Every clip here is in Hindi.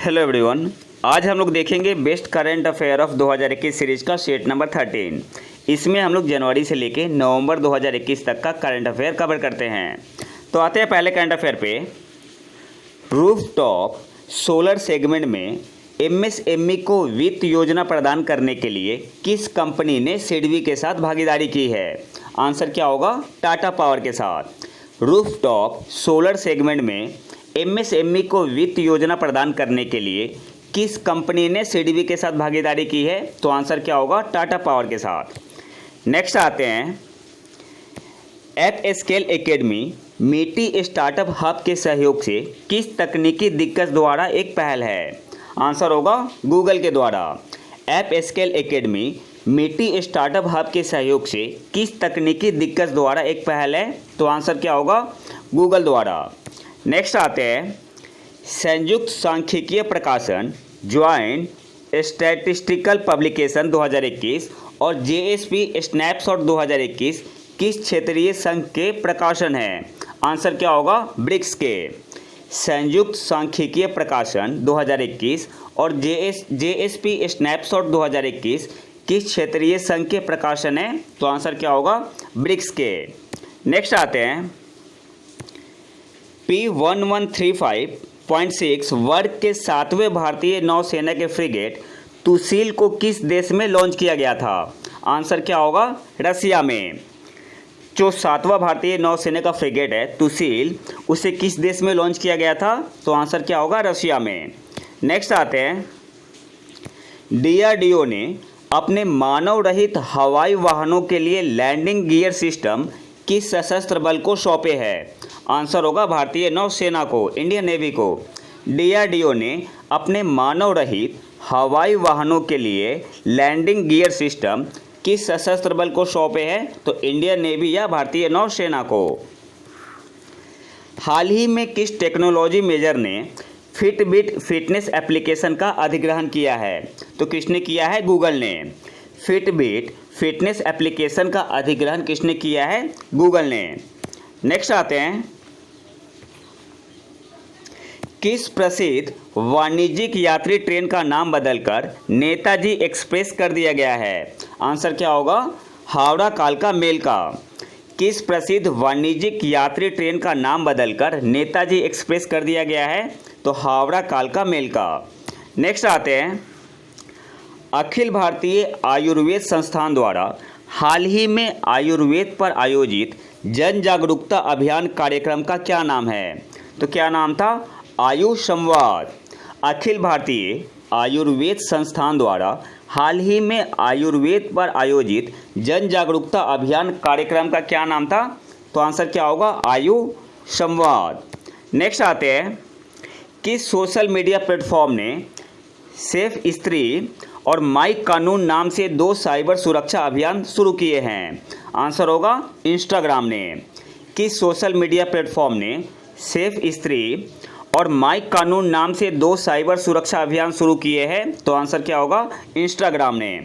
Hello everyone. आज हम लोग देखेंगे best current affair of 2021 series का सेट नंबर 13। इसमें हम लोग जनवरी से लेके नवंबर 2021 तक का करंट अफेयर कवर करते हैं। तो आते हैं पहले करंट अफेयर पे। रूफटॉप सोलर सेगमेंट में एमएसएमई को वित्त योजना प्रदान करने के लिए किस कंपनी ने सिडबी के साथ भागीदारी की है? आंसर क्या होगा? टाटा पावर के साथ। रूफटॉप सोलर सेगमेंट में एमएसएमई को वित्त योजना प्रदान करने के लिए किस कंपनी ने सिडबी के साथ भागीदारी की है? तो आंसर क्या होगा? टाटा पावर के साथ। नेक्स्ट आते हैं, एप स्केल एकेडमी मीटी स्टार्टअप हब के सहयोग से किस तकनीकी दिग्गज द्वारा एक पहल है? आंसर होगा गूगल के द्वारा। एप स्केल एकेडमी मीटी स्टार्टअप हब के सहयोग से किस तकनीकी दिग्गज द्वारा एक पहल है? तो आंसर क्या होगा? गूगल द्वारा। नेक्स्ट आते हैं, संयुक्त सांख्यिकीय प्रकाशन ज्वाइंट स्टैटिस्टिकल पब्लिकेशन 2021 और जेएसपी स्नैपशॉट 2021 किस क्षेत्रीय संघ के प्रकाशन हैं? आंसर क्या होगा? ब्रिक्स के। संयुक्त सांख्यिकीय प्रकाशन 2021 और जेएसपी स्नैपशॉट 2021 किस क्षेत्रीय संघ के प्रकाशन है? तो आंसर क्या होगा? ब्रिक्स के। नेक्स्ट आते हैं, P1135.6 वर्ग के 7वें भारतीय नौसेना के फ्रिगेट तुसील को किस देश में लॉन्च किया गया था? आंसर क्या होगा? रसिया में। जो 7वां भारतीय नौसेना का फ्रिगेट है तुसील, उसे किस देश में लॉन्च किया गया था? तो आंसर क्या होगा? रसिया में। नेक्स्ट आते हैं, डीआरडीओ ने अपने मानव रहित हवाई वाहनों के लिए लैंडिंग गियर सिस्टम किस सशस्त्र बल को सौंपे हैं? आंसर होगा भारतीय नौसेना को, इंडियन नेवी को। डीआरडीओ ने अपने मानव रहित हवाई वाहनों के लिए लैंडिंग गियर सिस्टम किस सशस्त्र बल को सौंपे हैं? तो इंडियन नेवी या भारतीय नौसेना को। हाल ही में किस टेक्नोलॉजी मेजर ने फिटबिट फिटनेस एप्लीकेशन का अधिग्रहण किया है? तो किसने किया है? गूगल ने। फिटबिट फिटनेस एप्लीकेशन का अधिग्रहण किसने किया है? गूगल ने। नेक्स्ट आते हैं, किस प्रसिद्ध वाणिज्यिक यात्री ट्रेन का नाम बदलकर नेताजी एक्सप्रेस कर दिया गया है? आंसर क्या होगा? हावड़ा कालका मेल का। किस प्रसिद्ध वाणिज्यिक यात्री ट्रेन का नाम बदलकर नेताजी एक्सप्रेस कर दिया गया है? तो हावड़ा कालका मेल का। नेक्स्ट आते हैं, अखिल भारतीय आयुर्वेद संस्थान द्वारा हाल ही में आयुर्वेद पर आयोजित जन जागरूकता अभियान कार्यक्रम का क्या नाम है? तो क्या नाम था? आयुष संवाद। अखिल भारतीय आयुर्वेद संस्थान द्वारा हाल ही में आयुर्वेद पर आयोजित जन जागरूकता अभियान कार्यक्रम का क्या नाम था? तो आंसर क्या होगा? आयुष संवाद। नेक्स्ट आते हैं, किस सोशल मीडिया प्लेटफॉर्म ने सेफ स्त्री और माई कानून नाम से 2 साइबर सुरक्षा अभियान शुरू किए हैं? आंसर होगा इंस्टाग्राम ने। किस सोशल मीडिया प्लेटफॉर्म ने सेफ स्त्री और माई कानून नाम से 2 साइबर सुरक्षा अभियान शुरू किए हैं? तो आंसर क्या होगा? इंस्टाग्राम ने।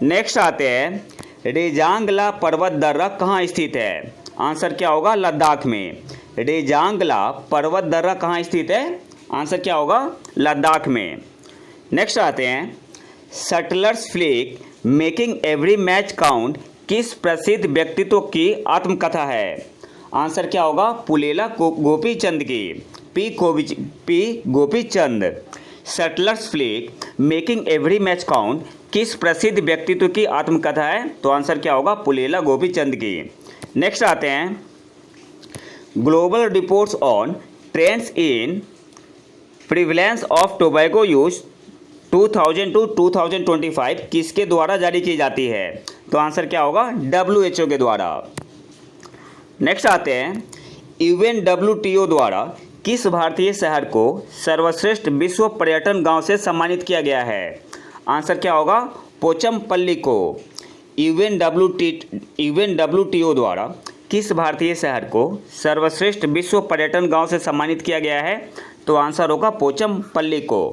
नेक्स्ट आते हैं, रेजांगला पर्वत दर्रा कहाँ स्थित है? आंसर क्या होगा? लद्दाख में। रेजांगला पर्वत दर्रा कहाँ स्थित है? आंसर क्या होगा? लद्दाख में। नेक्स्ट आते हैं, shuttlers flick making every match count किस प्रसिद्ध व्यक्तित्व की आत्मकथा है? आंसर क्या होगा? पुलेला गोपीचंद की। P Gopichand. Shuttlers flick making every match count किस प्रसिद्ध व्यक्तित्व की आत्मकथा है? तो आंसर क्या होगा? पुलेला गोपीचंद की। नेक्स्ट आते हैं, global reports on trends in prevalence of tobacco use 2000 to 2025 किसके द्वारा जारी की जाती है? तो आंसर क्या होगा? WHO के द्वारा। नेक्स्ट आते हैं, UNWTO द्वारा किस भारतीय शहर को सर्वश्रेष्ठ विश्व पर्यटन गांव से सम्मानित किया गया है? आंसर क्या होगा? पोचमपल्ली को। UNWTO द्वारा किस भारतीय शहर को सर्वश्रेष्ठ विश्व पर्यटन गांव से सम्मानित किया गया है? तो आंसर होगा पोचमपल्ली को।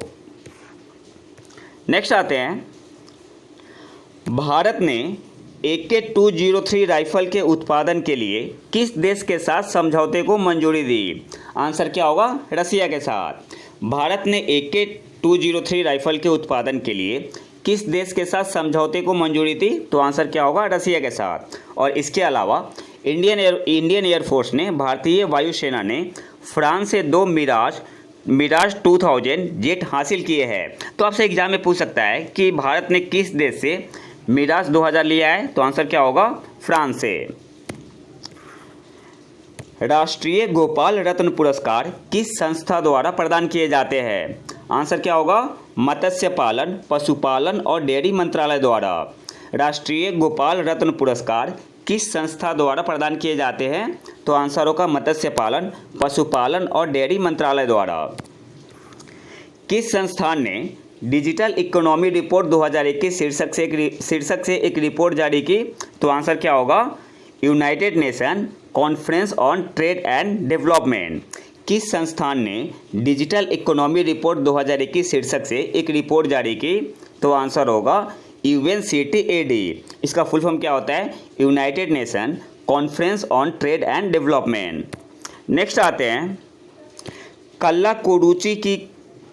नेक्स्ट आते हैं, भारत ने AK-203 राइफल के उत्पादन के लिए किस देश के साथ समझौते को मंजूरी दी? आंसर क्या होगा? रसिया के साथ। भारत ने 203 राइफल के उत्पादन के लिए किस देश के साथ समझौते को मंजूरी थी? तो आंसर क्या होगा? रसिया के साथ। और इसके अलावा इंडियन एयरफोर्स ने, भारतीय वायुसेना ने फ्रांस से 2 मिराज 2000 जेट हासिल किए हैं। तो आपसे एग्जाम में पूछ सकता है कि भारत ने किस देश से मिराज 2000 लिया है? तो आंसर क्या होगा? फ्रांस से। राष्ट्रीय गोपाल रत्न पुरस्कार किस संस्था द्वारा प्रदान किए जाते हैं? आंसर क्या होगा? मत्स्य पालन, पशुपालन और डेयरी मंत्रालय द्वारा। राष्ट्रीय गोपाल रत्न पुरस्कार किस संस्था द्वारा प्रदान किए जाते हैं? तो आंसर होगा मत्स्य पालन, पशुपालन और डेयरी मंत्रालय द्वारा। किस संस्थान ने डिजिटल इकोनॉमी रिपोर्ट 2021 शीर्षक से एक रिपोर्ट जारी की? तो आंसर क्या होगा? United nation conference on trade and development. किस संस्थान ने डिजिटल इकोनॉमी रिपोर्ट 2021 शीर्षक से एक रिपोर्ट जारी की? तो आंसर होगा UNCTAD। इसका फुल फॉर्म क्या होता है? United nation conference on trade and development. Next आते हैं, कल्लाकुरुचि की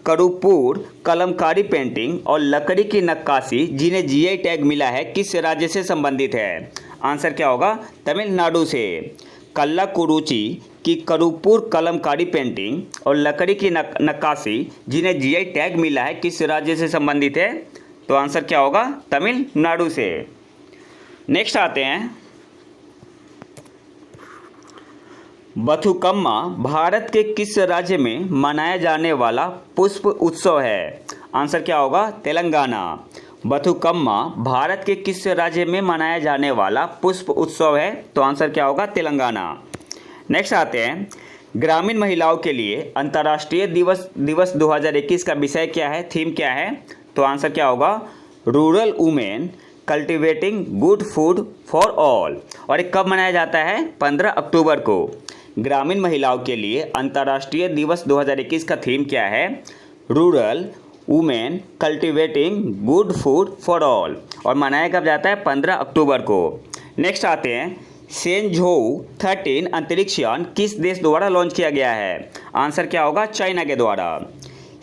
करूपुर कलमकारी पेंटिंग और लकड़ी की नक्काशी जिन्हें GI टैग मिला है किस राज्य से संबंधित है? आंसर क्या होगा? तमिलनाडु से। कल्लाकुरुचि की करूपुर कलमकारी पेंटिंग और लकड़ी की नक्काशी जिन्हें GI टैग मिला है किस राज्य से संबंधित है? तो आंसर क्या होगा? तमिलनाडु से। नेक्स्ट आते हैं, बथुकम्मा भारत के किस राज्य में मनाया जाने वाला पुष्प उत्सव है? आंसर क्या होगा? तेलंगाना। बथुकम्मा भारत के किस राज्य में मनाया जाने वाला पुष्प उत्सव है? तो आंसर क्या होगा? तेलंगाना। नेक्स्ट आते हैं, ग्रामीण महिलाओं के लिए अंतर्राष्ट्रीय दिवस 2021 का विषय क्या है, थीम क्या है? तो आंसर क्या होगा? Rural women cultivating good food for all. और ये कब मनाया जाता है? 15 अक्टूबर को। ग्रामीण महिलाओं के लिए अंतर्राष्ट्रीय दिवस 2021 का थीम क्या है? Rural women cultivating good food for all. और मनाया कब जाता है? 15 अक्टूबर को। नेक्स्ट आते हैं, शेनझोउ 13 अंतरिक्ष यान किस देश द्वारा लॉन्च किया गया है? आंसर क्या होगा? चाइना के द्वारा।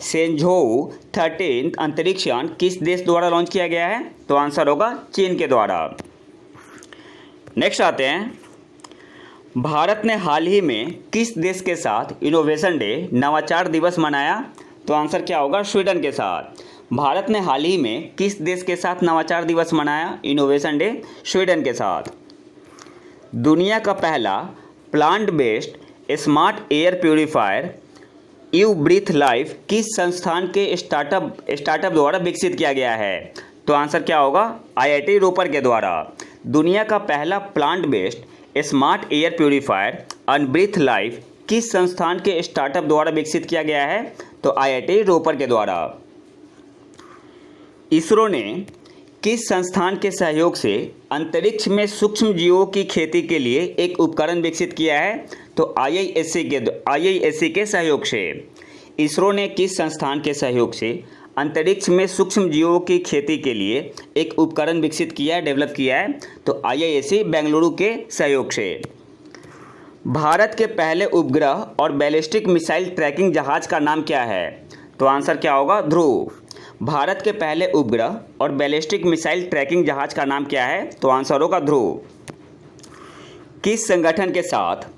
शेनझोउ 13 अंतरिक्ष यान किस देश द्वारा लॉन्च किया गया है? तो आंसर होगा चीन के द्वारा। नेक्स्ट आते हैं, भारत ने हाल ही में किस देश के साथ इनोवेशन डे, नवाचार दिवस मनाया? तो आंसर क्या होगा? स्वीडन के साथ। भारत ने हाल ही में किस देश के साथ नवाचार दिवस मनाया, इनोवेशन डे? स्वीडन के साथ। दुनिया का पहला plant based smart air purifier you breathe life किस संस्थान के स्टार्टअप द्वारा विकसित किया गया है? तो आंसर क्या होगा? IIT रोपर के द्वारा। दुनिया का पहला plant based smart air purifier Ubreathe Life किस संस्थान के स्टार्टअप द्वारा विकसित किया गया है? तो IIT रोपर के द्वारा। इसरो ने किस संस्थान के सहयोग से अंतरिक्ष में सूक्ष्म जीवों की खेती के लिए एक उपकरण विकसित किया है? तो IISc के सहयोग से। इसरो ने किस संस्थान के सहयोग से अंतरिक्ष में सूक्ष्म जीवों की खेती के लिए एक उपकरण विकसित किया है, डेवलप किया है? तो IISc बेंगलुरु के सहयोग से। भारत के पहले उपग्रह और बैलिस्टिक मिसाइल ट्रैकिंग जहाज का नाम क्या है? तो आंसर क्या होगा? ध्रुव। भारत के पहले उपग्रह और बैलिस्टिक मिसाइल ट्रैकिंग जहाज का नाम क्या है? तो आंसर होगा ध्रुव। किस संगठन के साथ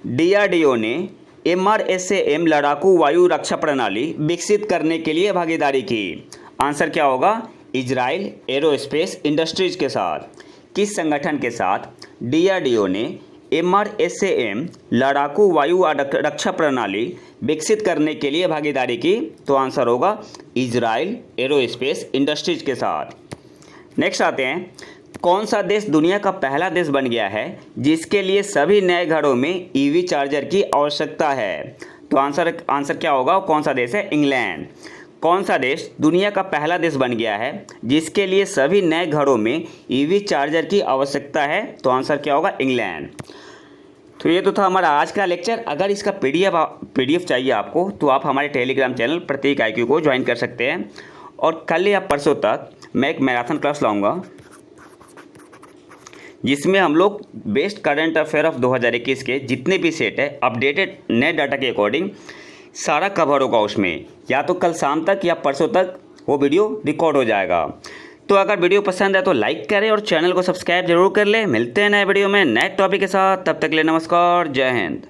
DRDO ने MRSAM लड़ाकू वायु रक्षा प्रणाली विकसित करने के लिए भागीदारी की? आंसर क्या होगा? इजराइल एरोस्पेस इंडस्ट्रीज के साथ। किस संगठन के साथ DRDO ने MRSAM लड़ाकू वायु रक्षा प्रणाली विकसित करने के लिए भागीदारी की? तो आंसर होगा इजराइल एरोस्पेस इंडस्ट्रीज के साथ। नेक्स्ट आते हैं, कौन सा देश दुनिया का पहला देश बन गया है जिसके लिए सभी नए घरों में EV चार्जर की आवश्यकता है? तो आंसर क्या होगा? कौन सा देश है? इंग्लैंड। कौन सा देश दुनिया का पहला देश बन गया है जिसके लिए सभी नए घरों में EV चार्जर की आवश्यकता है? तो आंसर क्या होगा? इंग्लैंड। तो ये तो था हमारा आज का लेक्चर। अगर इसका PDF चाहिए आपको तो आप हमारे टेलीग्राम चैनल प्रतीक IQ को ज्वाइन कर सकते हैं। और कल या परसों तक मैं एक मैराथन क्लास लाऊंगा जिसमें हम लोग बेस्ट करंट अफेयर ऑफ 2021 के जितने भी सेट है अपडेटेड नए डाटा के अकॉर्डिंग सारा कवर होगा उसमें, या तो कल शाम तक या परसों तक वो वीडियो रिकॉर्ड हो जाएगा। तो अगर वीडियो पसंद है तो लाइक करें और चैनल को सब्सक्राइब जरूर कर लें। मिलते हैं नए वीडियो में नए टॉपिक के साथ, तब तक के लिए नमस्कार, जय हिंद।